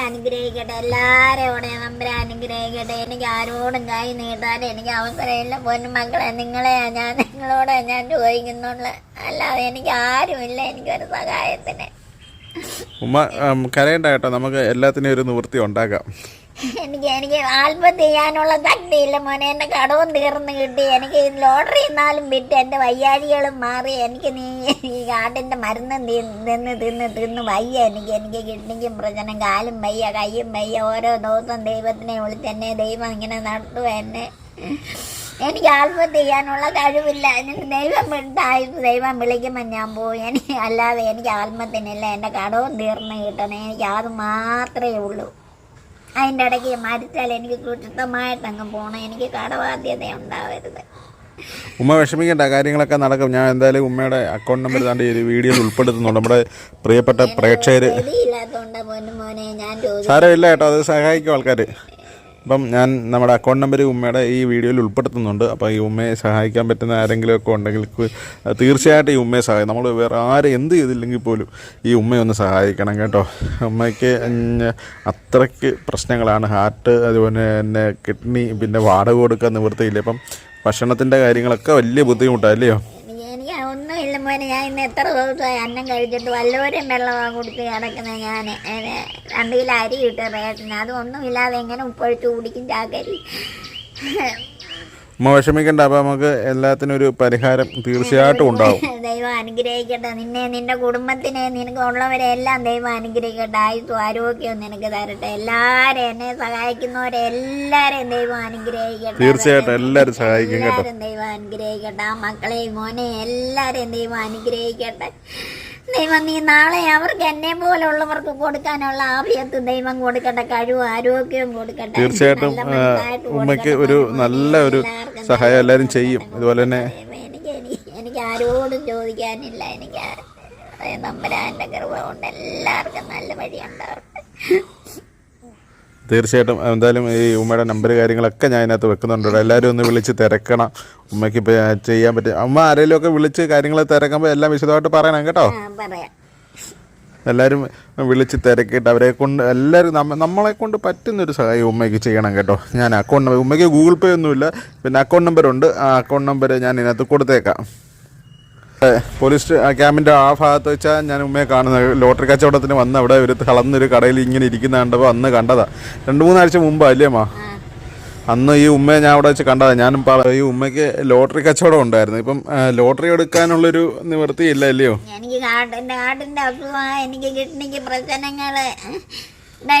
അനുഗ്രഹിക്കട്ടെ, എല്ലാവരോടെ നമ്പരെ അനുഗ്രഹിക്കട്ടെ. എനിക്ക് ആരോടും കൈ നീട്ടാൻ എനിക്ക് അവസരമില്ല. പൊന്നുമക്കളെ, ഞാൻ നിങ്ങളോട് ഞാൻ ചോദിക്കുന്നുള്ളു, അല്ലാതെ എനിക്ക് ആരുമില്ല എനിക്കൊരു സഹായത്തിന്. ഉമ്മ കരയണ്ട കേട്ടോ, നമുക്ക് എല്ലാത്തിനും ഒരു നിവൃത്തി ഉണ്ടാക്കാം. എനിക്ക് ആത്മഹത്യ ചെയ്യാനുള്ള ശക്തിയില്ല മോനെ. എൻ്റെ കടവും തീർന്ന് കിട്ടി. എനിക്ക് ലോട്ടറി എന്നാലും വിറ്റ് എൻ്റെ വയ്യാഴികളും മാറി. എനിക്ക് നീ ഈ കാട്ടിൻ്റെ മരുന്ന് തിന്ന് വയ്യ. എനിക്ക് കിഡ്നിക്കും പ്രശ്നം, കാലും വയ്യ, കയ്യും വയ്യ. ഓരോ ദിവസം ദൈവത്തിനെ വിളിച്ചെന്നെ ദൈവം ഇങ്ങനെ നടത്തുക എന്നെ. എനിക്ക് ആത്മഹത്യ ചെയ്യാനുള്ള കഴിവില്ല. എനിക്ക് ദൈവം വിളിക്കുമ്പോൾ ഞാൻ പോയി. അല്ലാതെ എനിക്ക് ആത്മഹത്യനില്ല. എൻ്റെ കടവും തീർന്ന് കിട്ടണേ, എനിക്ക് അത് മാത്രമേ ഉള്ളൂ. അതിൻ്റെ ഇടയ്ക്ക് മരിച്ചാൽ എനിക്ക് സുരക്ഷിതമായിട്ടങ്ങ് പോകണം. എനിക്ക് കടബാധ്യത ഉണ്ടാവരുത്. ഉമ്മ വിഷമിക്കേണ്ട, കാര്യങ്ങളൊക്കെ നടക്കും. ഞാൻ എന്തായാലും ഉമ്മയുടെ അക്കൗണ്ട് നമ്പർ താണ്ടി ഒരു വീഡിയോയിൽ ഉൾപ്പെടുത്തുന്നുണ്ട്. നമ്മുടെ പ്രിയപ്പെട്ട പ്രേക്ഷകർ ഇല്ലാത്തതുകൊണ്ട് മോനെ ഞാൻ സാരമില്ല കേട്ടോ, അത് സഹായിക്കും ആൾക്കാർ. അപ്പം ഞാൻ നമ്മുടെ അക്കൗണ്ട് നമ്പർ ഉമ്മയുടെ ഈ വീഡിയോയിൽ ഉൾപ്പെടുത്തുന്നുണ്ട്. അപ്പോൾ ഈ ഉമ്മയെ സഹായിക്കാൻ പറ്റുന്ന ആരെങ്കിലുമൊക്കെ ഉണ്ടെങ്കിൽ തീർച്ചയായിട്ടും ഈ ഉമ്മയെ സഹായിക്കും. നമ്മൾ വേറെ ആരും എന്ത് ചെയ്തില്ലെങ്കിൽ പോലും ഈ ഉമ്മയൊന്ന് സഹായിക്കണം കേട്ടോ. ഉമ്മയ്ക്ക് അത്രയ്ക്ക് പ്രശ്നങ്ങളാണ്. ഹാർട്ട്, അതുപോലെ തന്നെ കിഡ്നി, പിന്നെ വാടക കൊടുക്കാൻ നിവൃത്തിയില്ല. ഇപ്പം ഭക്ഷണത്തിൻ്റെ കാര്യങ്ങളൊക്കെ വലിയ ബുദ്ധിമുട്ടാണ്, അല്ലയോ? എനിക്ക് ഒന്നുമില്ല മോനെ. ഞാൻ ഇന്ന് എത്ര ദിവസമായി അന്നം കഴിച്ചിട്ട് വല്ലവരും വെള്ളമാണ് കുടിച്ച് കിടക്കുന്നത്. ഞാൻ 2 കിലോ അരി കിട്ടും റേഷന്. അതൊന്നുമില്ലാതെ എങ്ങനെ ഉപ്പൊഴിച്ച് കുടിക്കും ചാക്കരി. ഉമ്മ വിഷമിക്കണ്ട, അപ്പോൾ നമുക്ക് എല്ലാത്തിനും ഒരു പരിഹാരം തീർച്ചയായിട്ടും ഉണ്ടാവും. ദൈവം അനുഗ്രഹിക്കട്ടെ നിന്നെ, നിന്റെ കുടുംബത്തിനെ, നിനക്ക് ഉള്ളവരെ എല്ലാം ദൈവം അനുഗ്രഹിക്കട്ടെ. ആയുസ്സും ആരോഗ്യവും നിനക്ക് തരട്ടെ. എല്ലാവരും എന്നെ സഹായിക്കുന്നവരെ എല്ലാവരെയും ദൈവം അനുഗ്രഹിക്കട്ടെ. തീർച്ചയായിട്ടും എല്ലാവരും സഹായിക്കും കേട്ടോ. എല്ലാവരും ദൈവം അനുഗ്രഹിക്കട്ടെ. ആ മക്കളെയും മോനെ എല്ലാവരെയും ദൈവം അനുഗ്രഹിക്കട്ടെ. ദൈവം നീ നാളെ അവർക്ക് എന്നെ പോലുള്ളവർക്ക് കൊടുക്കാനുള്ള ആഫിയത്ത് ദൈവം കൊടുക്കട്ടെ, കഴിവും ആരോഗ്യവും കൊടുക്കട്ടെ. തീർച്ചയായിട്ടും ഉമ്മയ്ക്ക് ഒരു നല്ല ഒരു സഹായം എല്ലാവരും ചെയ്യും. ഇതുപോലെ തന്നെ എനിക്ക് ആരോടും ചോദിക്കാനില്ല. എനിക്ക് നമ്പരാൻ്റെ കൃപ കൊണ്ട് എല്ലാവർക്കും നല്ല വഴി ഉണ്ടാവട്ടെ. തീർച്ചയായിട്ടും എന്തായാലും ഈ ഉമ്മയുടെ നമ്പർ കാര്യങ്ങളൊക്കെ ഞാൻ അതിനകത്ത് വെക്കുന്നുണ്ട്. എല്ലാവരും ഒന്ന് വിളിച്ച് തിരക്കണം. ഉമ്മയ്ക്ക് ഇപ്പോൾ ചെയ്യാൻ പറ്റും. അമ്മ ആരെങ്കിലുമൊക്കെ വിളിച്ച് കാര്യങ്ങൾ തിരക്കുമ്പോൾ എല്ലാം വിശദമായിട്ട് പറയണം കേട്ടോ. എല്ലാവരും വിളിച്ച് തിരക്കിയിട്ട് അവരെ കൊണ്ട് എല്ലാവരും നമ്മളെ കൊണ്ട് പറ്റുന്നൊരു സഹായം ഉമ്മയ്ക്ക് ചെയ്യണം കേട്ടോ. ഞാൻ അക്കൗണ്ട് നമ്പർ, ഉമ്മയ്ക്ക് ഗൂഗിൾ പേ ഒന്നുമില്ല, പിന്നെ അക്കൗണ്ട് നമ്പറുണ്ട്. ആ അക്കൗണ്ട് നമ്പർ ഞാൻ ഇതിനകത്ത് കൊടുത്തേക്കാം. പോലീസ് ക്യാമ്പിൻ്റെ ആ ഭാഗത്ത് വെച്ചാൽ ഞാൻ ഉമ്മയെ കാണുന്നത്. ലോട്ടറി കച്ചവടത്തിന് വന്ന് അവിടെ ഒരു കളന്നൊരു കടയിൽ ഇങ്ങനെ ഇരിക്കുന്ന കണ്ടപ്പോൾ അന്ന് കണ്ടതാണ്. 2-3 ആഴ്ച മുമ്പാണ് അല്ലേ അമ്മ? അന്ന് ഈ ഉമ്മയെ ഞാൻ അവിടെ വെച്ച് കണ്ടതാണ്. ഞാനും ഈ ഉമ്മയ്ക്ക് ലോട്ടറി കച്ചവടം ഉണ്ടായിരുന്നു. ഇപ്പം ലോട്ടറി എടുക്കാനുള്ളൊരു നിവൃത്തി ഇല്ല, അല്ലയോ? എനിക്ക് കാട്ടിൻ്റെ അസുഖമാണ്. എനിക്ക് കിഡ്നിക്ക് പ്രശ്നങ്ങൾ.